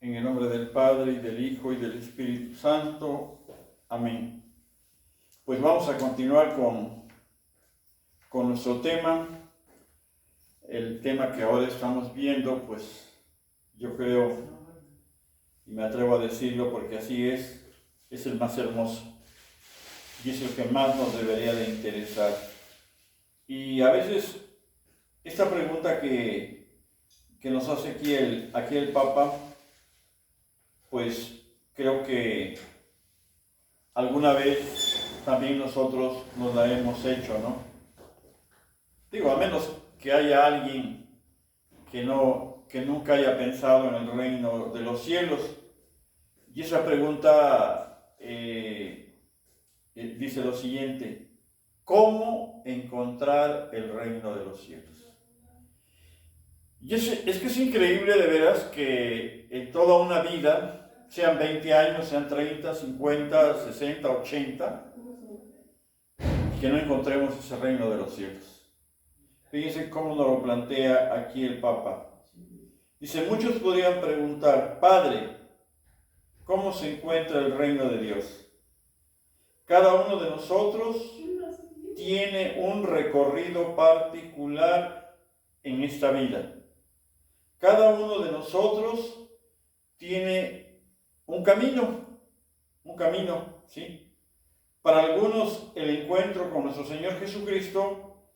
En el nombre del Padre, y del Hijo, y del Espíritu Santo. Amén. Pues vamos a continuar con nuestro tema. El tema que ahora estamos viendo, pues yo creo, y me atrevo a decirlo porque así es el más hermoso. Y es el que más nos debería de interesar. Y a veces, esta pregunta que nos hace aquí el Papa, pues creo que alguna vez también nosotros nos la hemos hecho, ¿no? Digo, a menos que haya alguien que nunca haya pensado en el reino de los cielos. Y esa pregunta dice lo siguiente: ¿cómo encontrar el reino de los cielos? Y es que es increíble de veras que en toda una vida, sean 20 años, sean 30, 50, 60, 80, que no encontremos ese reino de los cielos. Fíjense cómo nos lo plantea aquí el Papa. Dice, muchos podrían preguntar, Padre, ¿cómo se encuentra el reino de Dios? Cada uno de nosotros tiene un recorrido particular en esta vida. Cada uno de nosotros tiene un camino, ¿sí? Para algunos el encuentro con nuestro Señor Jesucristo,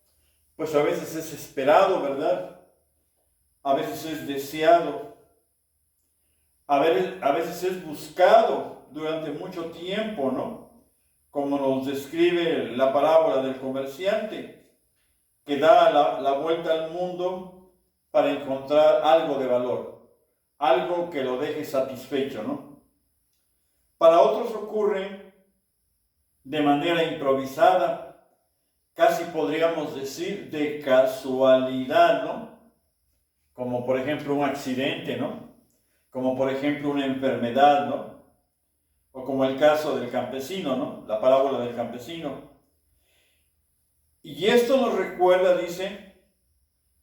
pues a veces es esperado, ¿verdad? A veces es deseado, a veces es buscado durante mucho tiempo, ¿no? Como nos describe la parábola del comerciante, que da la vuelta al mundo para encontrar algo de valor, algo que lo deje satisfecho, ¿no? Para otros ocurre de manera improvisada, casi podríamos decir de casualidad, ¿no? Como por ejemplo un accidente, ¿no? Como por ejemplo una enfermedad, ¿no? O como el caso del campesino, ¿no? La parábola del campesino. Y esto nos recuerda, dice,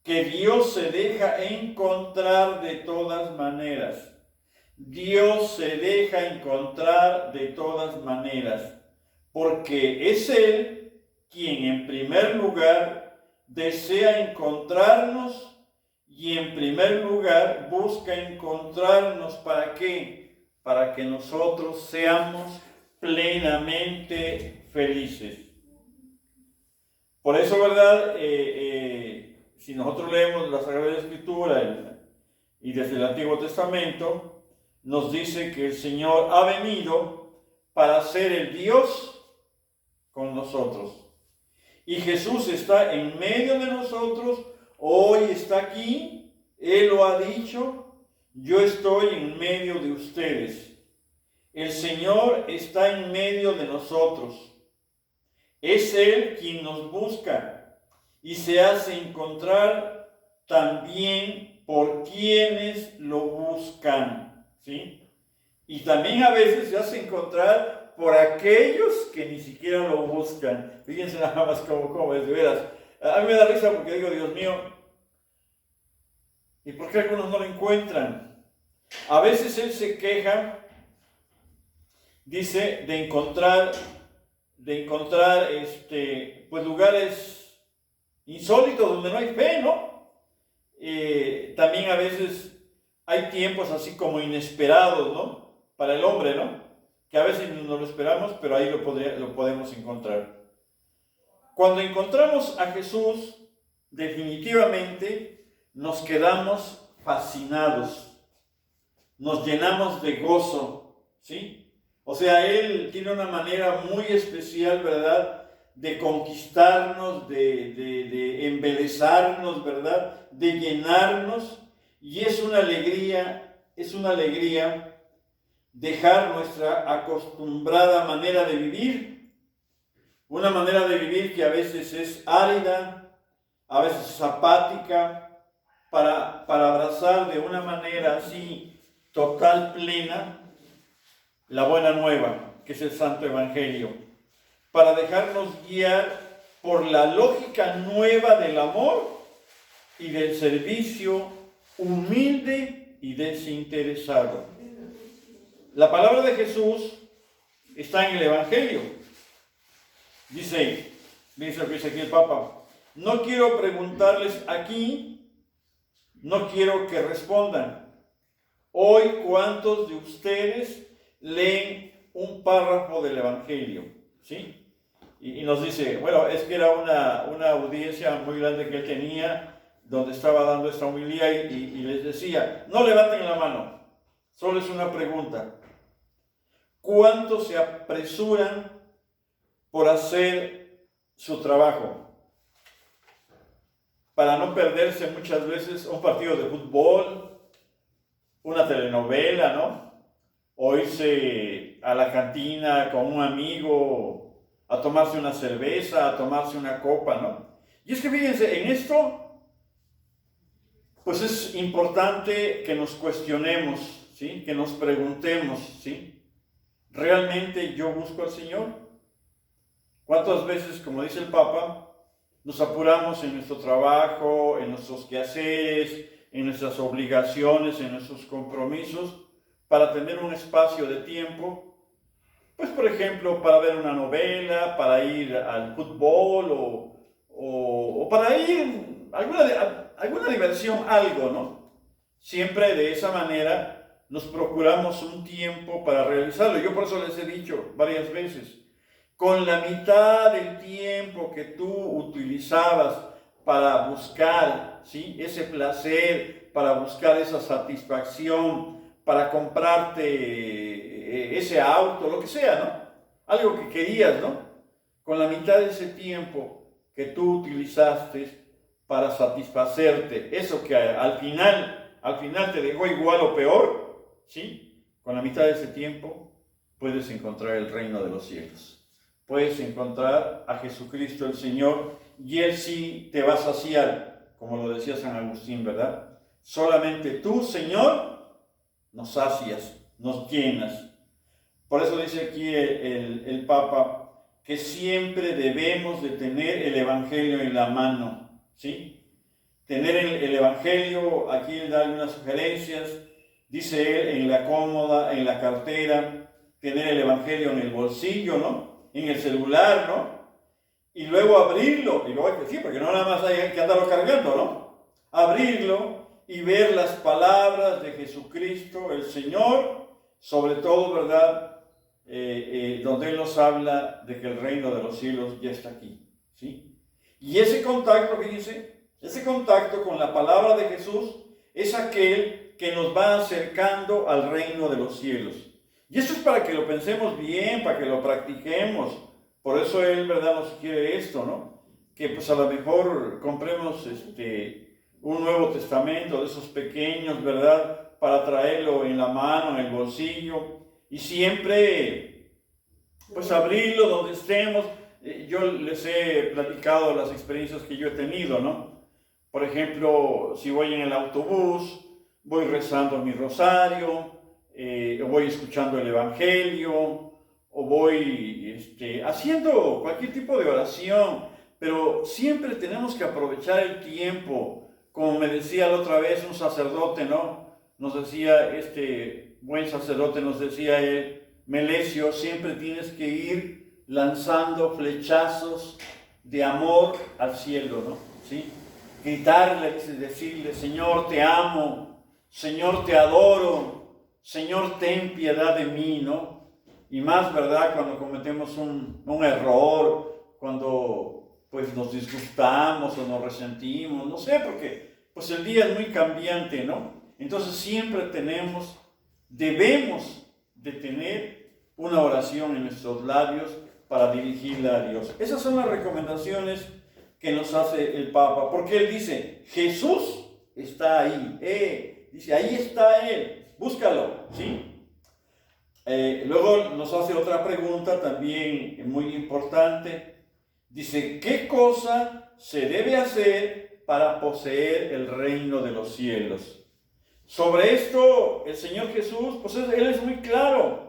que Dios se deja encontrar de todas maneras. Dios se deja encontrar de todas maneras, porque es Él quien en primer lugar desea encontrarnos y en primer lugar busca encontrarnos. ¿Para qué? Para que nosotros seamos plenamente felices. Por eso, ¿verdad? Si nosotros leemos la Sagrada Escritura y desde el Antiguo Testamento, nos dice que el Señor ha venido para ser el Dios con nosotros. Y Jesús está en medio de nosotros, hoy está aquí, Él lo ha dicho, yo estoy en medio de ustedes. El Señor está en medio de nosotros. Es Él quien nos busca y se hace encontrar también por quienes lo buscan, ¿sí? Y también a veces se hace encontrar por aquellos que ni siquiera lo buscan. Fíjense nada más cómo es, de veras. A mí me da risa porque digo, Dios mío, ¿y por qué algunos no lo encuentran? A veces Él se queja, dice, de encontrar pues lugares insólitos donde no hay fe, ¿no? También a veces hay tiempos así como inesperados, ¿no? Para el hombre, ¿no? Que a veces no lo esperamos, pero ahí lo podemos encontrar. Cuando encontramos a Jesús, definitivamente nos quedamos fascinados, nos llenamos de gozo, ¿sí? O sea, Él tiene una manera muy especial, ¿verdad?, de conquistarnos, de embelezarnos, ¿verdad?, de llenarnos, y es una alegría dejar nuestra acostumbrada manera de vivir, una manera de vivir que a veces es árida, a veces es apática, para abrazar de una manera así total, plena, la buena nueva, que es el Santo Evangelio, para dejarnos guiar por la lógica nueva del amor y del servicio humilde y desinteresado. La palabra de Jesús está en el Evangelio. Dice aquí el Papa, no quiero preguntarles aquí, no quiero que respondan. Hoy, ¿cuántos de ustedes leen un párrafo del Evangelio? ¿Sí? Y nos dice, bueno, es que era una audiencia muy grande que él tenía, donde estaba dando esta homilía y les decía, no levanten la mano, solo es una pregunta. ¿Cuántos se apresuran por hacer su trabajo? Para no perderse muchas veces un partido de fútbol, una telenovela, ¿no? O irse a la cantina con un amigo a tomarse una cerveza, a tomarse una copa, ¿no? Y es que fíjense, en esto pues es importante que nos cuestionemos, ¿sí? Que nos preguntemos, ¿sí? ¿Realmente yo busco al Señor? ¿Cuántas veces, como dice el Papa, nos apuramos en nuestro trabajo, en nuestros quehaceres, en nuestras obligaciones, en nuestros compromisos, para tener un espacio de tiempo? Pues, por ejemplo, para ver una novela, para ir al fútbol o para ir a alguna diversión, algo, ¿no? Siempre de esa manera nos procuramos un tiempo para realizarlo. Yo por eso les he dicho varias veces, con la mitad del tiempo que tú utilizabas para buscar, ¿sí?, ese placer, para buscar esa satisfacción, para comprarte ese auto, lo que sea, ¿no? Algo que querías, ¿no? Con la mitad de ese tiempo que tú utilizaste para satisfacerte, eso que al final te dejó igual o peor, ¿sí? Con la mitad de ese tiempo puedes encontrar el reino de los cielos. Puedes encontrar a Jesucristo el Señor y Él sí te va a saciar, como lo decía San Agustín, ¿verdad? Solamente tú, Señor, nos sacias, nos llenas. Por eso dice aquí el Papa que siempre debemos de tener el Evangelio en la mano, ¿sí? Tener el Evangelio, aquí él da algunas sugerencias, dice él, en la cómoda, en la cartera, tener el Evangelio en el bolsillo, ¿no? En el celular, ¿no? Y luego abrirlo, y luego hay que decir, porque no nada más hay que andarlo cargando, ¿no? Abrirlo y ver las palabras de Jesucristo, el Señor, sobre todo, ¿verdad? Donde Él nos habla de que el reino de los cielos ya está aquí, ¿sí? Y ese contacto, fíjense, ese contacto con la palabra de Jesús es aquel que nos va acercando al reino de los cielos. Y eso es para que lo pensemos bien, para que lo practiquemos. Por eso Él, ¿verdad?, nos quiere esto, ¿no? Que pues a lo mejor compremos un Nuevo Testamento de esos pequeños, ¿verdad?, para traerlo en la mano, en el bolsillo, y siempre pues abrirlo donde estemos. Yo les he platicado las experiencias que yo he tenido, ¿no? Por ejemplo, si voy en el autobús, voy rezando mi rosario, o voy escuchando el Evangelio, o voy haciendo cualquier tipo de oración, pero siempre tenemos que aprovechar el tiempo. Como me decía la otra vez un sacerdote, ¿no? Nos decía, buen sacerdote nos decía él, Melesio, siempre tienes que ir lanzando flechazos de amor al cielo, ¿no? ¿Sí? Gritarle, decirle, Señor, te amo, Señor, te adoro, Señor, ten piedad de mí, ¿no? Y más, ¿verdad?, cuando cometemos un error, cuando pues nos disgustamos o nos resentimos, no sé, porque pues el día es muy cambiante, ¿no? Entonces siempre debemos de tener una oración en nuestros labios para dirigirla a Dios. Esas son las recomendaciones que nos hace el Papa, porque él dice, Jesús está ahí, dice, ahí está Él, búscalo, ¿sí? Luego nos hace otra pregunta también muy importante, dice, ¿qué cosa se debe hacer para poseer el reino de los cielos? Sobre esto, el Señor Jesús, pues Él es muy claro.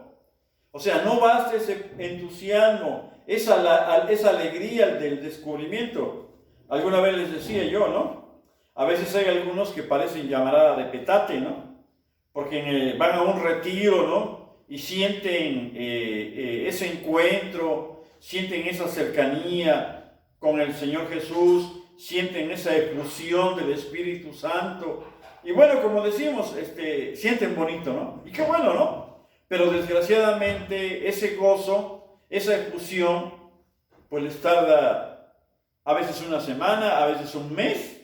O sea, no basta ese entusiasmo, esa alegría del descubrimiento. Alguna vez les decía yo, ¿no? A veces hay algunos que parecen llamarada de petate, ¿no? Porque van a un retiro, ¿no? y sienten ese encuentro, sienten esa cercanía con el Señor Jesús, sienten esa efusión del Espíritu Santo. Y bueno, como decimos, sienten bonito, ¿no? Y qué bueno, ¿no? Pero desgraciadamente ese gozo, esa efusión, pues les tarda a veces una semana, a veces un mes,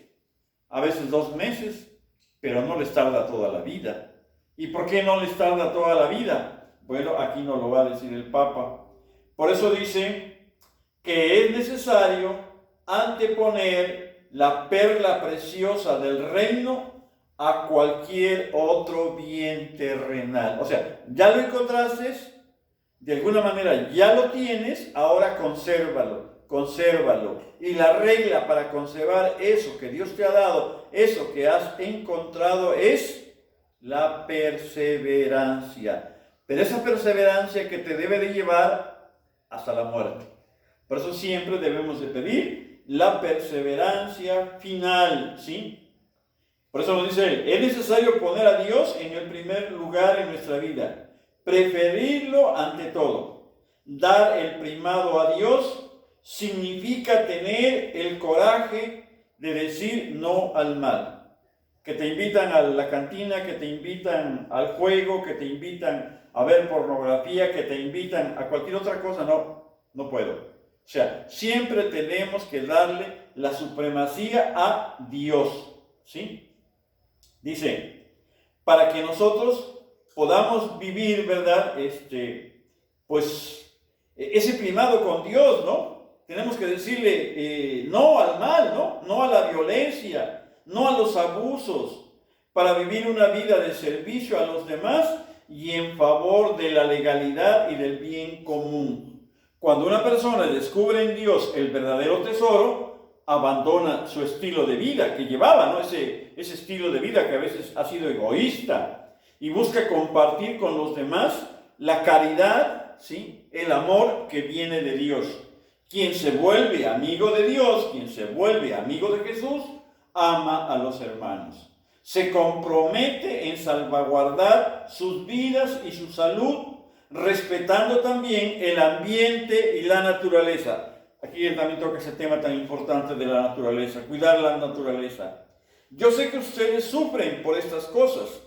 a veces 2 meses, pero no les tarda toda la vida. ¿Y por qué no les tarda toda la vida? Bueno, aquí nos lo va a decir el Papa. Por eso dice que es necesario anteponer la perla preciosa del reino a cualquier otro bien terrenal. O sea, ya lo encontraste, de alguna manera ya lo tienes, ahora consérvalo. Y la regla para conservar eso que Dios te ha dado, eso que has encontrado, es la perseverancia. Pero esa perseverancia que te debe de llevar hasta la muerte. Por eso siempre debemos de pedir la perseverancia final, ¿sí? Por eso nos dice él, es necesario poner a Dios en el primer lugar en nuestra vida, preferirlo ante todo. Dar el primado a Dios significa tener el coraje de decir no al mal. Que te invitan a la cantina, que te invitan al juego, que te invitan a ver pornografía, que te invitan a cualquier otra cosa, no puedo. O sea, siempre tenemos que darle la supremacía a Dios, ¿sí? Dice, para que nosotros podamos vivir, ¿verdad? Pues ese primado con Dios, ¿no? Tenemos que decirle no al mal, ¿no? No a la violencia, no a los abusos, para vivir una vida de servicio a los demás y en favor de la legalidad y del bien común. Cuando una persona descubre en Dios el verdadero tesoro, abandona su estilo de vida que llevaba, ¿no? Ese estilo de vida que a veces ha sido egoísta, y busca compartir con los demás la caridad, ¿sí? El amor que viene de Dios. Quien se vuelve amigo de Dios, quien se vuelve amigo de Jesús, ama a los hermanos. Se compromete en salvaguardar sus vidas y su salud, respetando también el ambiente y la naturaleza. Aquí él también toca ese tema tan importante de la naturaleza, cuidar la naturaleza. Yo sé que ustedes sufren por estas cosas.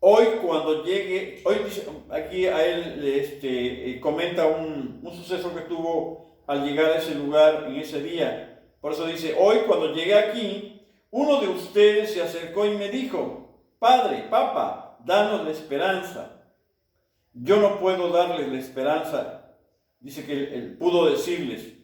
Hoy cuando llegue, hoy dice, aquí a él comenta un suceso que tuvo al llegar a ese lugar en ese día. Por eso dice, hoy cuando llegué aquí, uno de ustedes se acercó y me dijo, Padre, Papa, danos la esperanza. Yo no puedo darles la esperanza. Dice que él pudo decirles,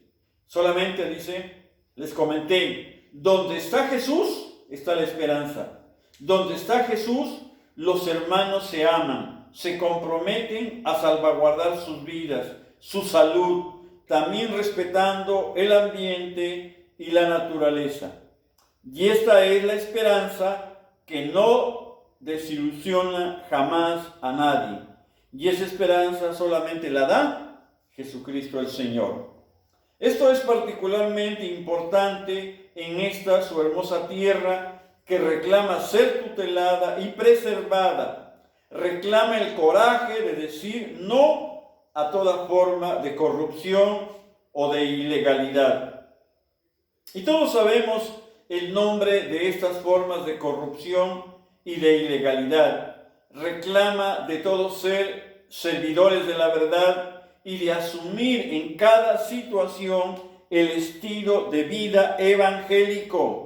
solamente dice, les comenté, donde está Jesús, está la esperanza. Donde está Jesús, los hermanos se aman, se comprometen a salvaguardar sus vidas, su salud, también respetando el ambiente y la naturaleza. Y esta es la esperanza que no desilusiona jamás a nadie. Y esa esperanza solamente la da Jesucristo el Señor. Esto es particularmente importante en esta su hermosa tierra que reclama ser tutelada y preservada. Reclama el coraje de decir no a toda forma de corrupción o de ilegalidad. Y todos sabemos el nombre de estas formas de corrupción y de ilegalidad. Reclama de todos ser servidores de la verdad y de asumir en cada situación el estilo de vida evangélico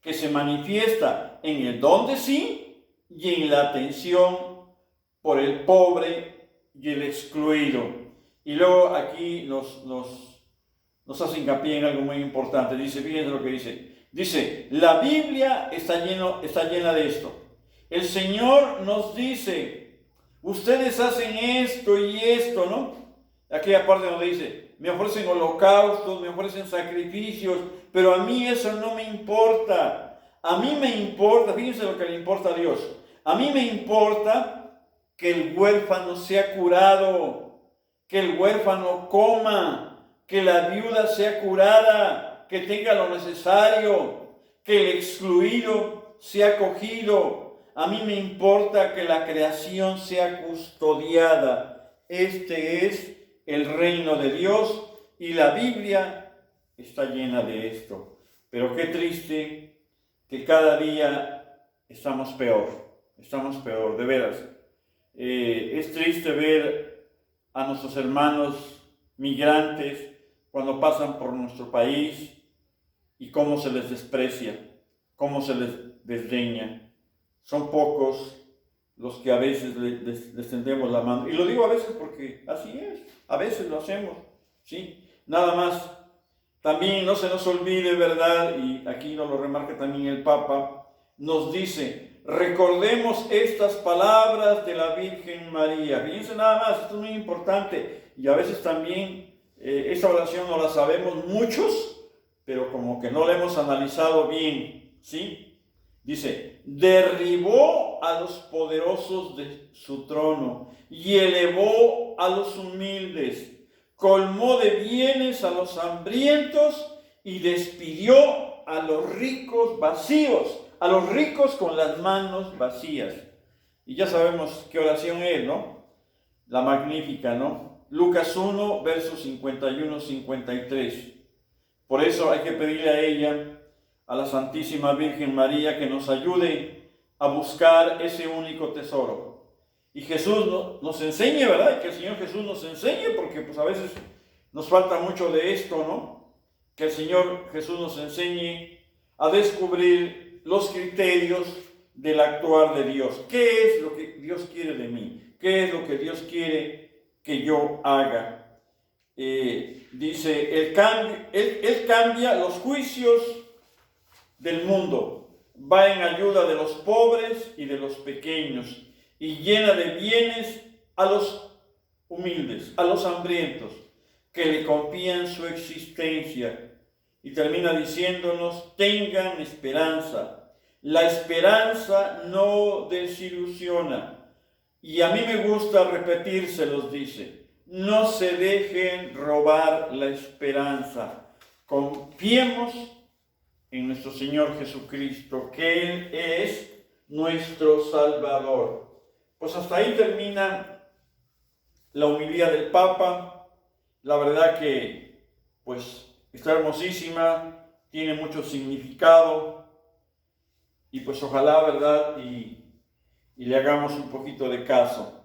que se manifiesta en el don de sí y en la atención por el pobre y el excluido. Y luego aquí nos hace hincapié en algo muy importante. Dice, fíjense lo que dice. Dice, la Biblia está llena de esto. El Señor nos dice, ustedes hacen esto y esto, ¿no? Aquella parte donde dice, me ofrecen holocaustos, me ofrecen sacrificios, pero a mí eso no me importa. A mí me importa, fíjense lo que le importa a Dios. A mí me importa que el huérfano sea curado, que el huérfano coma, que la viuda sea curada, que tenga lo necesario, que el excluido sea acogido. a mí me importa que la creación sea custodiada. Este es el reino de Dios y la Biblia está llena de esto. Pero qué triste que cada día estamos peor, de veras. Es triste ver a nuestros hermanos migrantes cuando pasan por nuestro país y cómo se les desprecia, cómo se les desdeña. Son pocos los que a veces les tendemos la mano. Y lo digo a veces porque así es, a veces lo hacemos, ¿sí? Nada más. También no se nos olvide, ¿verdad? Y aquí nos lo remarca también el Papa, nos dice, recordemos estas palabras de la Virgen María. Fíjense nada más, esto es muy importante. Y a veces también esta oración no la sabemos muchos, pero como que no la hemos analizado bien, ¿sí? Dice, derribó a los poderosos de su trono y elevó a los humildes, colmó de bienes a los hambrientos y despidió a los ricos vacíos, a los ricos con las manos vacías. Y ya sabemos qué oración es, ¿no? La magnífica, ¿no? Lucas 1, versos 51-53. Por eso hay que pedirle a ella, a la Santísima Virgen María, que nos ayude a buscar ese único tesoro. Y Jesús nos enseñe, ¿verdad? Que el Señor Jesús nos enseñe, porque pues a veces nos falta mucho de esto, ¿no? Que el Señor Jesús nos enseñe a descubrir los criterios del actuar de Dios. ¿Qué es lo que Dios quiere de mí? ¿Qué es lo que Dios quiere que yo haga? Dice, él cambia los juicios del mundo, va en ayuda de los pobres y de los pequeños, y llena de bienes a los humildes, a los hambrientos, que le confían su existencia. Y termina diciéndonos, tengan esperanza. La esperanza no desilusiona. Y a mí me gusta repetírselos, dice, no se dejen robar la esperanza. Confiemos en nuestro Señor Jesucristo, que Él es nuestro Salvador. Pues hasta ahí termina la homilía del Papa. La verdad que pues está hermosísima, tiene mucho significado y pues ojalá, ¿verdad? Y le hagamos un poquito de caso.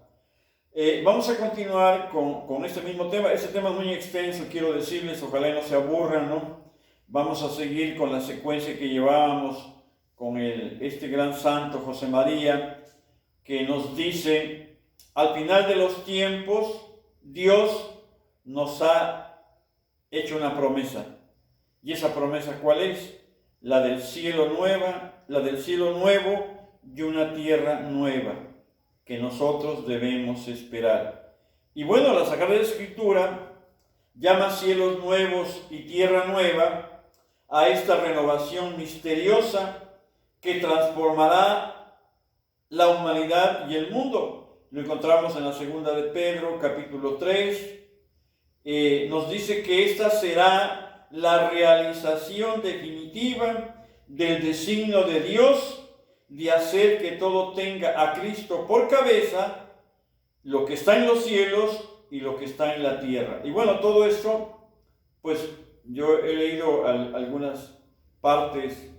Vamos a continuar con este mismo tema. Este tema es muy extenso, quiero decirles, ojalá no se aburran, ¿no? Vamos a seguir con la secuencia que llevábamos con este gran santo José María, que nos dice, al final de los tiempos, Dios nos ha hecho una promesa. ¿Y esa promesa cuál es? La del cielo nuevo y una tierra nueva, que nosotros debemos esperar. Y bueno, la Sagrada Escritura llama cielos nuevos y tierra nueva a esta renovación misteriosa que transformará la humanidad y el mundo. Lo encontramos en la segunda de Pedro, capítulo 3. Nos dice que esta será la realización definitiva del designio de Dios de hacer que todo tenga a Cristo por cabeza, lo que está en los cielos y lo que está en la tierra. Y bueno, todo esto, pues yo he leído algunas partes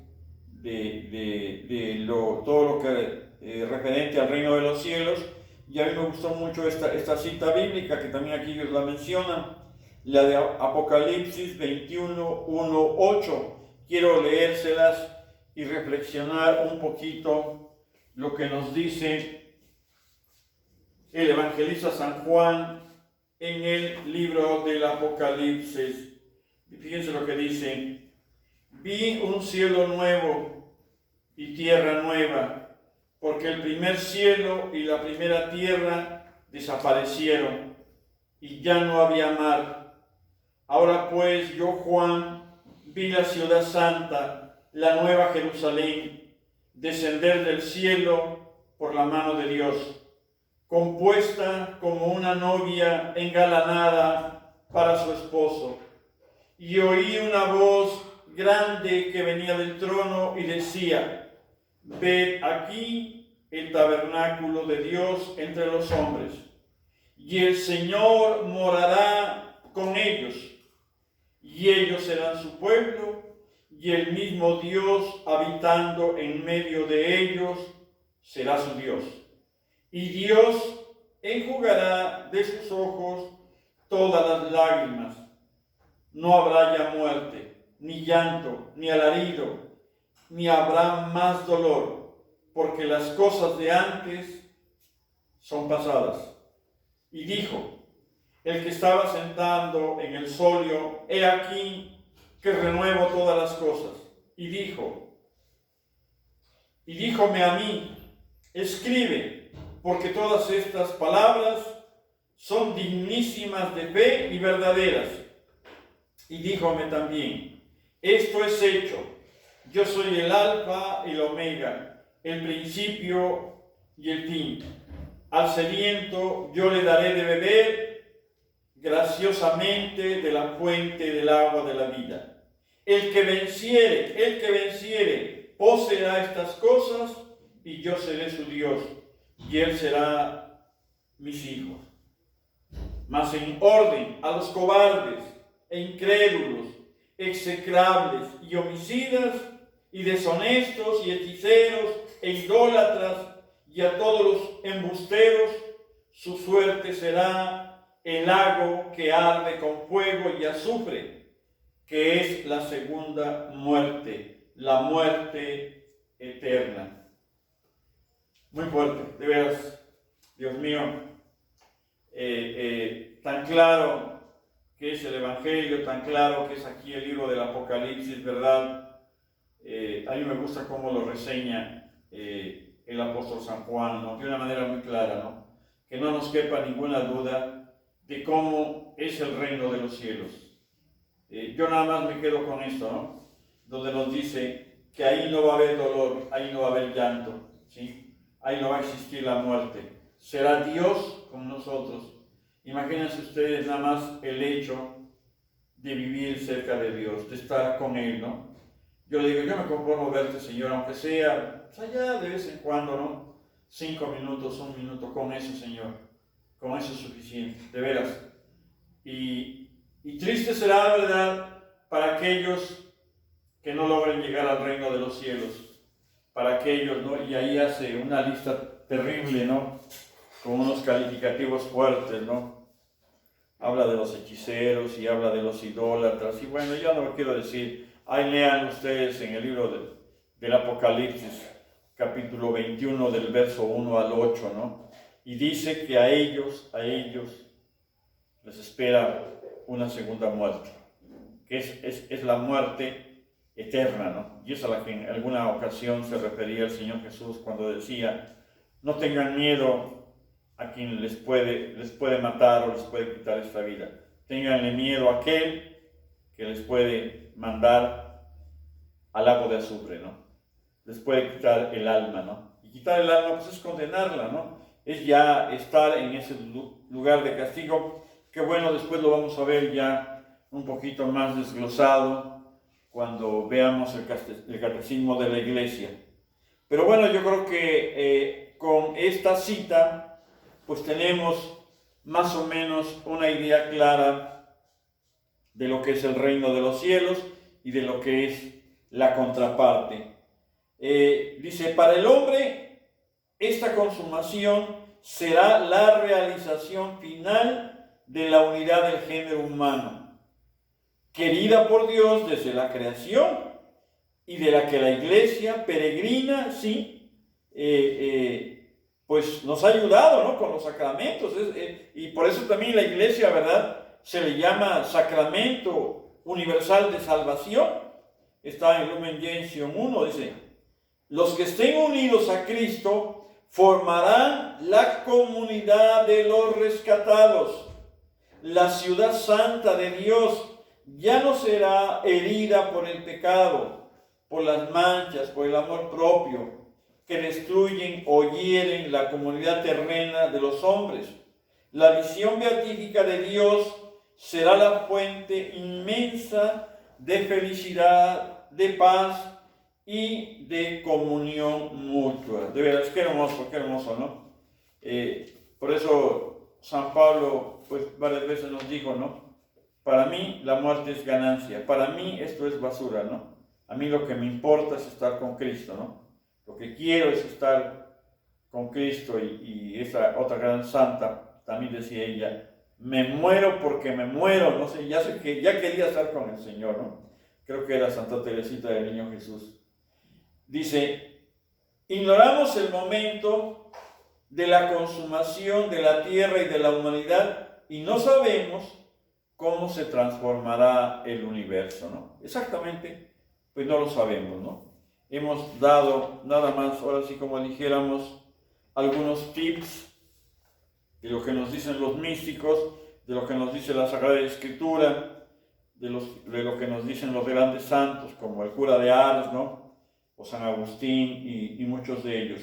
de todo lo que referente al reino de los cielos, y a mí me gustó mucho esta cita bíblica, que también aquí ellos la mencionan, la de Apocalipsis 21, 1, 8. Quiero leérselas y reflexionar un poquito lo que nos dice el evangelista San Juan en el libro del Apocalipsis. Fíjense lo que dice: vi un cielo nuevo y tierra nueva, porque el primer cielo y la primera tierra desaparecieron y ya no había mar. Ahora pues yo, Juan, vi la ciudad santa, la nueva Jerusalén, descender del cielo por la mano de Dios, compuesta como una novia engalanada para su esposo. Y oí una voz grande que venía del trono y decía: ved aquí el tabernáculo de Dios entre los hombres, y el Señor morará con ellos, y ellos serán su pueblo, y el mismo Dios habitando en medio de ellos será su Dios. Y Dios enjugará de sus ojos todas las lágrimas. No habrá ya muerte, ni llanto, ni alarido, ni habrá más dolor, porque las cosas de antes son pasadas. Y dijo el que estaba sentado en el solio: he aquí que renuevo todas las cosas. Y díjome a mí: escribe, porque todas estas palabras son dignísimas de fe y verdaderas. Y díjome también: esto es hecho. Yo soy el Alfa y el Omega, el principio y el fin. Al sediento yo le daré de beber graciosamente de la fuente del agua de la vida. El que venciere, poseerá estas cosas, y yo seré su Dios, y él será mis hijos. Mas en orden a los cobardes e incrédulos, execrables y homicidas, y deshonestos y hechiceros e idólatras, y a todos los embusteros, su suerte será el lago que arde con fuego y azufre, que es la segunda muerte, la muerte eterna. Muy fuerte, de veras, Dios mío, tan claro que es el Evangelio, tan claro que es aquí el libro del Apocalipsis, ¿verdad? A mí me gusta cómo lo reseña el apóstol San Juan, ¿no? De una manera muy clara, ¿no? Que no nos quepa ninguna duda de cómo es el reino de los cielos. Yo nada más me quedo con esto, ¿no? Donde nos dice que ahí no va a haber dolor, ahí no va a haber llanto, ¿sí? Ahí no va a existir la muerte. Será Dios con nosotros. Imagínense ustedes nada más el hecho de vivir cerca de Dios, de estar con Él, ¿no? Yo le digo: yo me conformo verte, Señor, aunque sea allá de vez en cuando, ¿no? 5 minutos, 1 minuto, con eso, Señor. Con eso es suficiente, de veras. Y triste será, ¿verdad?, para aquellos que no logren llegar al reino de los cielos. Para aquellos, ¿no? Y ahí hace una lista terrible, ¿no? Con unos calificativos fuertes, ¿no? Habla de los hechiceros y habla de los idólatras. Y bueno, ya no lo quiero decir. Ahí lean ustedes en el libro del Apocalipsis, capítulo 21, del verso 1 al 8, ¿no? Y dice que a ellos les espera una segunda muerte, que es la muerte eterna, ¿no? Y es a la que en alguna ocasión se refería el Señor Jesús cuando decía: no tengan miedo a quien les puede matar o les puede quitar esta vida. Ténganle miedo a aquel que les puede mandar al lago de azufre, ¿no? Les puede quitar el alma, ¿no? Y quitar el alma, pues es condenarla, ¿no? Es ya estar en ese lugar de castigo, que bueno, después lo vamos a ver ya un poquito más desglosado cuando veamos el catecismo de la Iglesia. Pero bueno, yo creo que con esta cita, pues tenemos más o menos una idea clara de lo que es el reino de los cielos y de lo que es la contraparte. Dice: para el hombre esta consumación será la realización final de la unidad del género humano, querida por Dios desde la creación, y de la que la Iglesia peregrina, sí, pues nos ha ayudado, ¿no?, con los sacramentos. Y por eso también la Iglesia, ¿verdad?, se le llama Sacramento Universal de Salvación. Está en Lumen Gentium 1, dice: los que estén unidos a Cristo formarán la comunidad de los rescatados. La ciudad santa de Dios ya no será herida por el pecado, por las manchas, por el amor propio, que destruyen o hieren la comunidad terrena de los hombres. La visión beatífica de Dios será la fuente inmensa de felicidad, de paz y de comunión mutua. De veras, qué hermoso, ¿no? Por eso San Pablo, pues varias veces nos dijo, ¿no? Para mí la muerte es ganancia, para mí esto es basura, ¿no? A mí lo que me importa es estar con Cristo, ¿no? Lo que quiero es estar con Cristo y esa otra gran santa, también decía ella, me muero porque me muero, no sé, ya quería estar con el Señor, ¿no? Creo que era Santa Teresita del Niño Jesús. Dice, ignoramos el momento de la consumación de la tierra y de la humanidad y no sabemos cómo se transformará el universo, ¿no? Exactamente, pues no lo sabemos, ¿no? Hemos dado nada más, ahora sí como dijéramos, algunos tips de lo que nos dicen los místicos, de lo que nos dice la Sagrada Escritura, de lo que nos dicen los grandes santos, como el cura de Ars, ¿no? O San Agustín y muchos de ellos.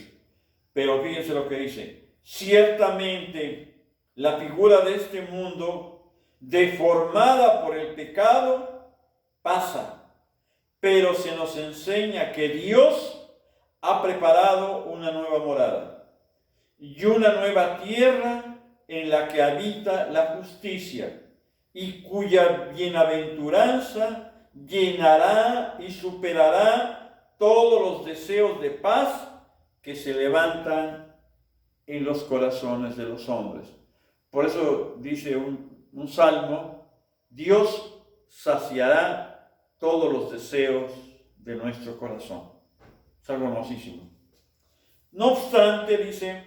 Pero fíjense lo que dice, ciertamente la figura de este mundo, deformada por el pecado, pasa, pero se nos enseña que Dios ha preparado una nueva morada y una nueva tierra en la que habita la justicia y cuya bienaventuranza llenará y superará todos los deseos de paz que se levantan en los corazones de los hombres. Por eso dice un salmo, Dios saciará todos los deseos de nuestro corazón. Es algo hermosísimo. No obstante, dice,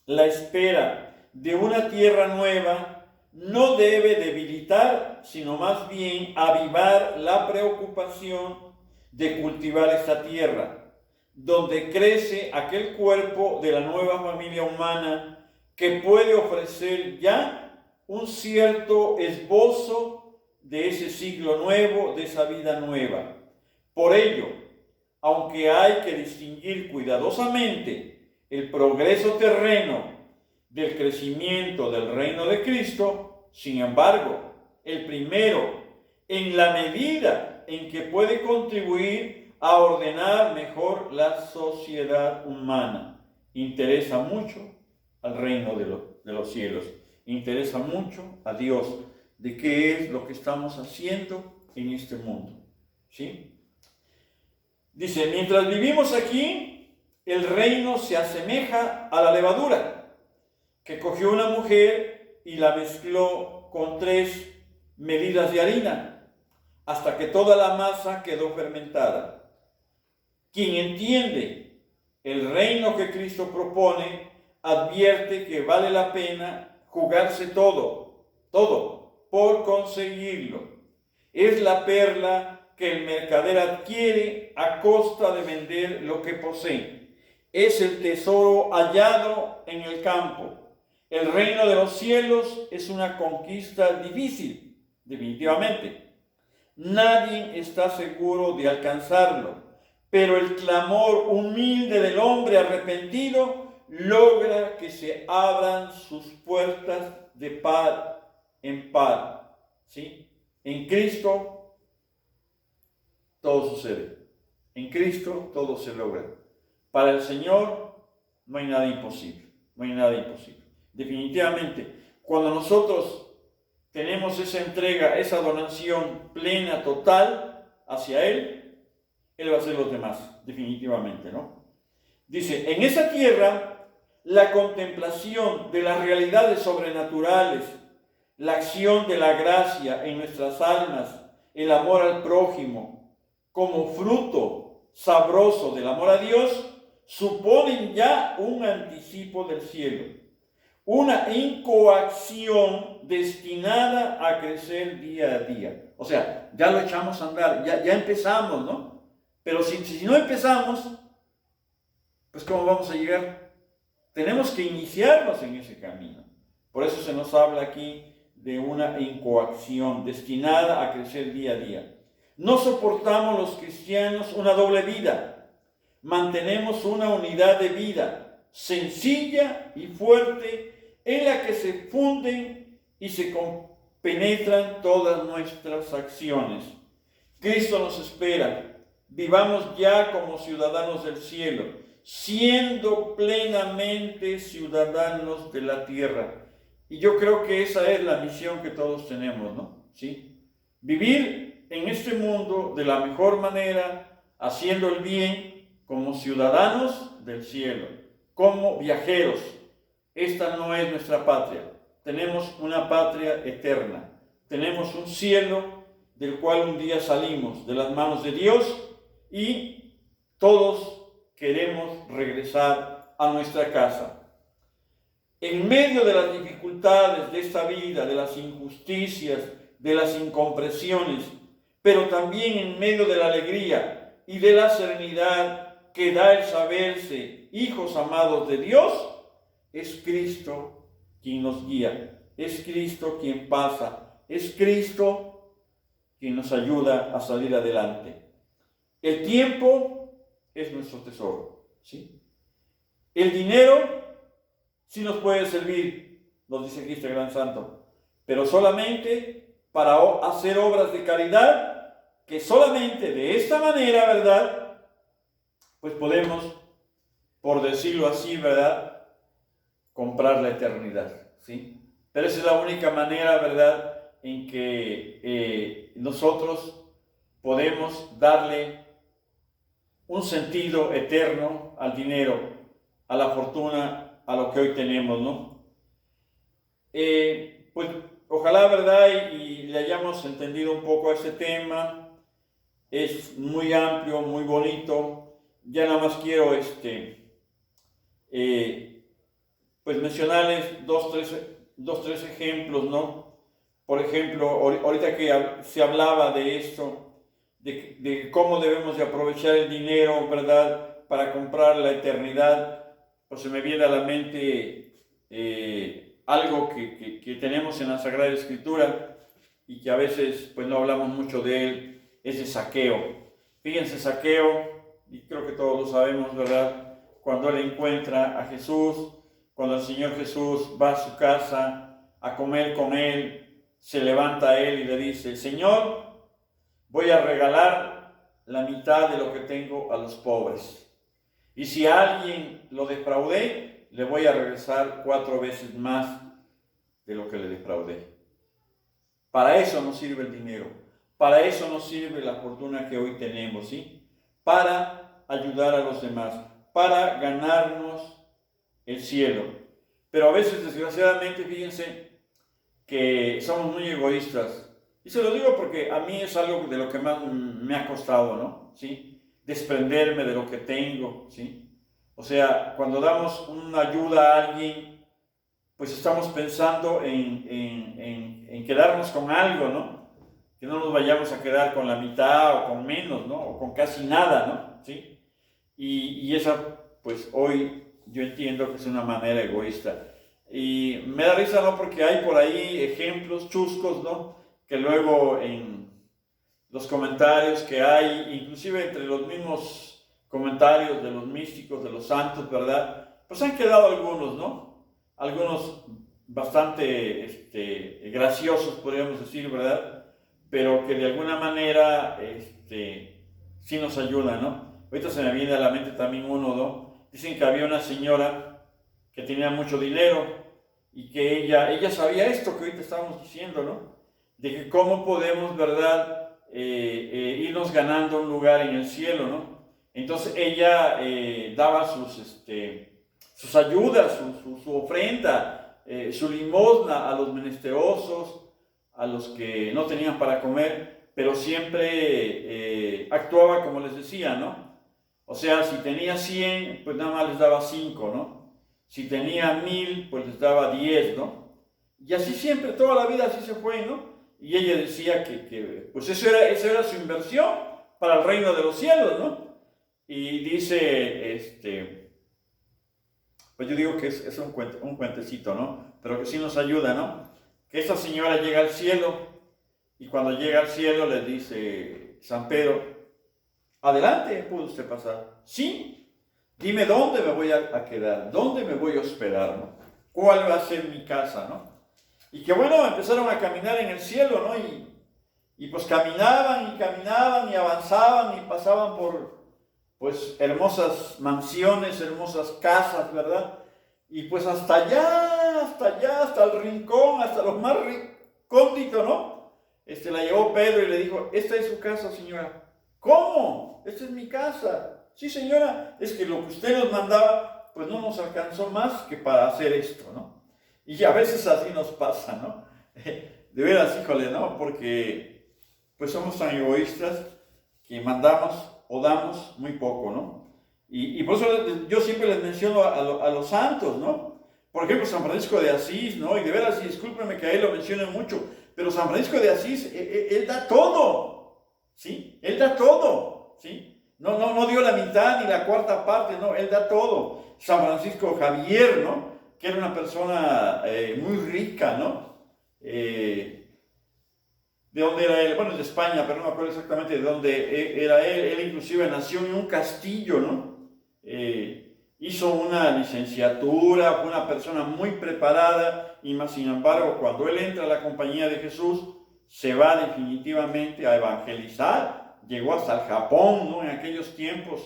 la espera de una tierra nueva no debe debilitar, sino más bien avivar la preocupación de cultivar esta tierra, donde crece aquel cuerpo de la nueva familia humana que puede ofrecer ya un cierto esbozo de ese siglo nuevo, de esa vida nueva. Por ello, aunque hay que distinguir cuidadosamente el progreso terreno del crecimiento del reino de Cristo, sin embargo, el primero, en la medida en que puede contribuir a ordenar mejor la sociedad humana, interesa mucho al reino de los cielos, interesa mucho a Dios de qué es lo que estamos haciendo en este mundo, ¿sí? Dice, mientras vivimos aquí, el reino se asemeja a la levadura, que cogió una mujer y la mezcló con 3 medidas de harina, hasta que toda la masa quedó fermentada. Quien entiende el reino que Cristo propone, advierte que vale la pena jugarse todo, por conseguirlo. Es la perla que el mercader adquiere a costa de vender lo que posee. Es el tesoro hallado en el campo. El reino de los cielos es una conquista difícil, definitivamente. Nadie está seguro de alcanzarlo, pero el clamor humilde del hombre arrepentido logra que se abran sus puertas de par en par, ¿sí? En Cristo todo sucede. En Cristo todo se logra. Para el Señor no hay nada imposible. No hay nada imposible. Definitivamente, cuando nosotros tenemos esa entrega, esa donación plena, total hacia Él, Él va a hacer los demás, definitivamente, ¿no? Dice, en esa tierra, la contemplación de las realidades sobrenaturales, la acción de la gracia en nuestras almas, el amor al prójimo, como fruto sabroso del amor a Dios, suponen ya un anticipo del cielo, una incoacción destinada a crecer día a día. O sea, ya lo echamos a andar, ya empezamos, ¿no? Pero si no empezamos, pues ¿cómo vamos a llegar? Tenemos que iniciarnos en ese camino. Por eso se nos habla aquí de una incoacción destinada a crecer día a día. No soportamos los cristianos una doble vida. Mantenemos una unidad de vida sencilla y fuerte en la que se funden y se compenetran todas nuestras acciones. Cristo nos espera vivamos ya como ciudadanos del cielo, siendo plenamente ciudadanos de la tierra. Y yo creo que esa es la misión que todos tenemos, ¿no? ¿Sí? Vivir en este mundo de la mejor manera, haciendo el bien como ciudadanos del cielo, como viajeros. Esta no es nuestra patria. Tenemos una patria eterna. Tenemos un cielo del cual un día salimos de las manos de Dios y todos queremos regresar a nuestra casa. En medio de las dificultades de esta vida, de las injusticias, de las incomprensiones, pero también en medio de la alegría y de la serenidad que da el saberse hijos amados de Dios, es Cristo quien nos guía, es Cristo quien pasa, es Cristo quien nos ayuda a salir adelante. El tiempo es nuestro tesoro, ¿sí? El dinero sí nos puede servir, nos dice aquí este gran santo, pero solamente para hacer obras de caridad, que solamente de esta manera, ¿verdad? Pues podemos, por decirlo así, ¿verdad?, comprar la eternidad, ¿sí? Pero esa es la única manera, ¿verdad?, en que nosotros podemos darle un sentido eterno al dinero, a la fortuna, a lo que hoy tenemos, ¿no? Pues ojalá, ¿verdad?, y le hayamos entendido un poco a este tema. Es muy amplio, muy bonito. Ya nada más quiero pues mencionarles dos, tres ejemplos, ¿no? Por ejemplo, ahorita que se hablaba de esto, de cómo debemos de aprovechar el dinero, ¿verdad?, para comprar la eternidad, pues se me viene a la mente algo que tenemos en la Sagrada Escritura y que a veces pues no hablamos mucho de él, es de Zaqueo. Fíjense, Zaqueo, y creo que todos lo sabemos, ¿verdad?, cuando él encuentra a Jesús, cuando el Señor Jesús va a su casa a comer con él, se levanta a él y le dice: Señor, voy a regalar la mitad de lo que tengo a los pobres. Y si a alguien lo defraudé, le voy a regresar 4 veces más de lo que le defraudé. Para eso nos sirve el dinero. Para eso nos sirve la fortuna que hoy tenemos, ¿sí? Para ayudar a los demás, para ganarnos el cielo. Pero a veces, desgraciadamente, fíjense que somos muy egoístas. Y se lo digo porque a mí es algo de lo que más me ha costado, ¿no? ¿Sí? Desprenderme de lo que tengo, ¿sí? O sea, cuando damos una ayuda a alguien, pues estamos pensando en quedarnos con algo, ¿no? Que no nos vayamos a quedar con la mitad o con menos, ¿no? O con casi nada, ¿no? ¿Sí? Y esa, pues hoy yo entiendo que es una manera egoísta. Y me da risa, ¿no? Porque hay por ahí ejemplos chuscos, ¿no? Que luego en los comentarios que hay, inclusive entre los mismos comentarios de los místicos, de los santos, ¿verdad? Pues han quedado algunos, ¿no? Algunos bastante graciosos, podríamos decir, ¿verdad? Pero que de alguna manera sí nos ayudan, ¿no? Ahorita se me viene a la mente también uno, ¿no? Dicen que había una señora que tenía mucho dinero y que ella sabía esto que ahorita estábamos diciendo, ¿no? De que cómo podemos, ¿verdad?, irnos ganando un lugar en el cielo, ¿no? Entonces ella daba sus ayudas, su ofrenda, su limosna a los menesterosos, a los que no tenían para comer, pero siempre actuaba como les decía, ¿no? O sea, si tenía 100, pues nada más les daba 5, ¿no? Si tenía 1000, pues les daba 10, ¿no? Y así siempre, toda la vida así se fue, ¿no? Y ella decía que pues esa era su inversión para el reino de los cielos, ¿no? Y dice, pues yo digo que es un cuentecito, ¿no? Pero que sí nos ayuda, ¿no? Que esta señora llega al cielo y cuando llega al cielo le dice San Pedro: adelante, puede usted pasar. Sí, dime dónde me voy a quedar, dónde me voy a hospedar, ¿no? ¿Cuál va a ser mi casa, no? Y que bueno, empezaron a caminar en el cielo, ¿no? Y pues caminaban y avanzaban y pasaban por pues hermosas mansiones, hermosas casas, ¿verdad? Y pues hasta allá, hasta el rincón, hasta los más recónditos, ¿no? La llevó Pedro y le dijo, esta es su casa, señora. ¿Cómo? Esta es mi casa. Sí, señora, es que lo que usted nos mandaba, pues no nos alcanzó más que para hacer esto, ¿no? Y a veces así nos pasa, ¿no? De veras, híjole, ¿no? Porque pues somos tan egoístas que mandamos o damos muy poco, ¿no? Y por eso yo siempre les menciono a los santos, ¿no? Por ejemplo, San Francisco de Asís, ¿no? Y de veras, y discúlpenme que ahí lo mencionen mucho, pero San Francisco de Asís, él da todo, ¿sí? Él da todo, ¿sí? No dio la mitad ni la cuarta parte, no, él da todo. San Francisco Javier, ¿no? Que era una persona muy rica, ¿no? De dónde era él, bueno, de España, pero no me acuerdo exactamente de dónde era él. Él inclusive nació en un castillo, ¿no? Hizo una licenciatura, fue una persona muy preparada, y más sin embargo, cuando él entra a la compañía de Jesús, se va definitivamente a evangelizar. Llegó hasta el Japón, ¿no? En aquellos tiempos,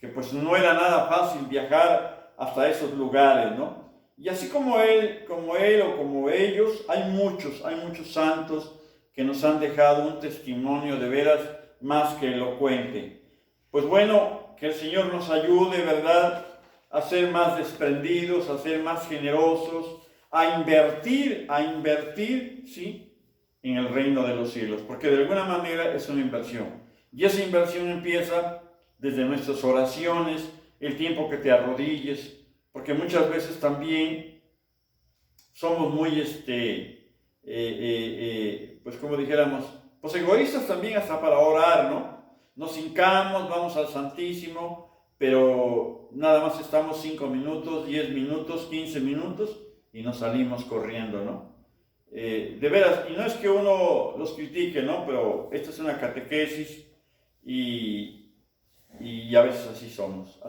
que pues no era nada fácil viajar hasta esos lugares, ¿no? Y así como él o como ellos, hay muchos santos que nos han dejado un testimonio de veras más que elocuente. Pues bueno, que el Señor nos ayude, ¿verdad?, a ser más desprendidos, a ser más generosos, a invertir, ¿sí?, en el reino de los cielos, porque de alguna manera es una inversión. Y esa inversión empieza desde nuestras oraciones, el tiempo que te arrodilles, porque muchas veces también somos muy, pues como dijéramos, pues egoístas también hasta para orar, ¿no? Nos hincamos, vamos al Santísimo, pero nada más estamos 5 minutos, 10 minutos, 15 minutos y nos salimos corriendo, ¿no? De veras, y no es que uno los critique, ¿no? Pero esta es una catequesis y a veces así somos,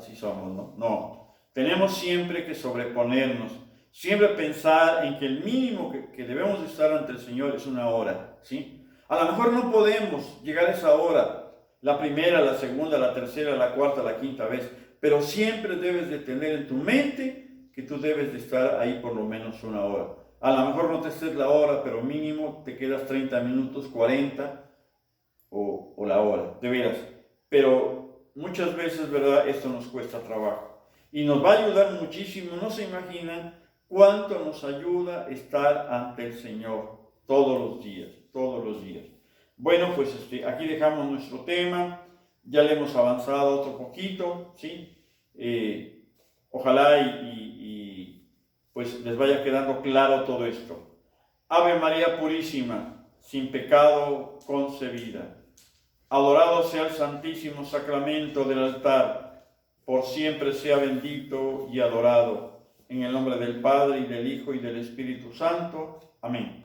¿no? No, tenemos siempre que sobreponernos, siempre pensar en que el mínimo que debemos estar ante el Señor es una hora, ¿sí? A lo mejor no podemos llegar a esa hora, la primera, la segunda, la tercera, la cuarta, la quinta vez, pero siempre debes de tener en tu mente que tú debes de estar ahí por lo menos una hora. A lo mejor no te estés la hora, pero mínimo te quedas 30 minutos, 40 o la hora, de veras. Pero muchas veces, ¿verdad?, esto nos cuesta trabajo. Y nos va a ayudar muchísimo, no se imaginan cuánto nos ayuda estar ante el Señor todos los días, todos los días. Bueno, pues aquí dejamos nuestro tema, ya le hemos avanzado otro poquito, ¿sí? Ojalá pues les vaya quedando claro todo esto. Ave María Purísima, sin pecado concebida. Adorado sea el Santísimo Sacramento del altar, por siempre sea bendito y adorado. En el nombre del Padre, y del Hijo, y del Espíritu Santo. Amén.